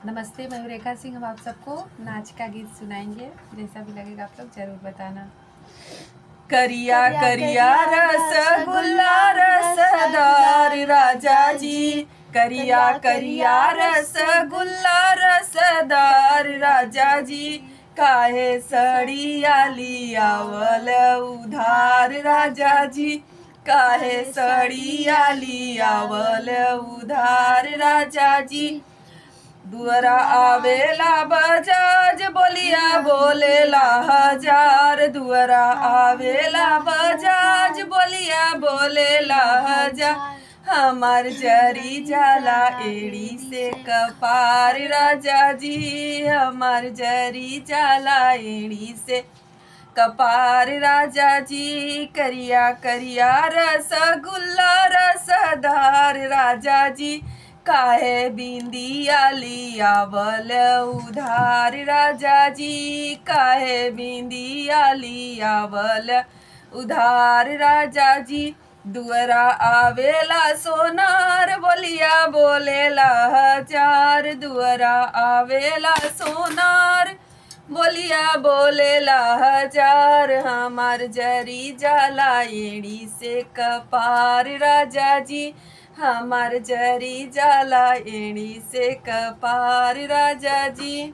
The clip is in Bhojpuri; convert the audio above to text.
नमस्ते, मैं हूँ रेखा सिंह। हम आप सबको नाच का गीत सुनाएंगे। जैसा भी लगेगा आप लोग जरूर बताना। करिया करिया रसगुल्ला रसदार राजा जी, करिया करिया रसगुल्ला रसदार राजा जी, काहे सड़िया लियावल उधार राजा जी, काहे सड़िया लियावल उधार राजा जी। दुअरा आवेला बजाज बोलिया बोलेला हजार, दुअरा आवेला बजाज बोलिया बोलेला हजार। हमार जरी जाला एड़ी से कपार राजा जी, हमार जरी जाला एड़ी से कपार राजा जी। करिया करिया रसगुल्ला रसदार राजा जी, काहे बिंदिया लियावल उधार राजा जी, काहे बिंदिया लियावल उधार राजा जी। दुअरा आवेला सोनार बोलिया बोलेला हजार, दुअरा आवेला सोनार बोलिया बोलेला हजार। हमार जरी जाला एड़ी से कपार राजा जी, हमार जरी जाला एड़ी से कपार राजा जी।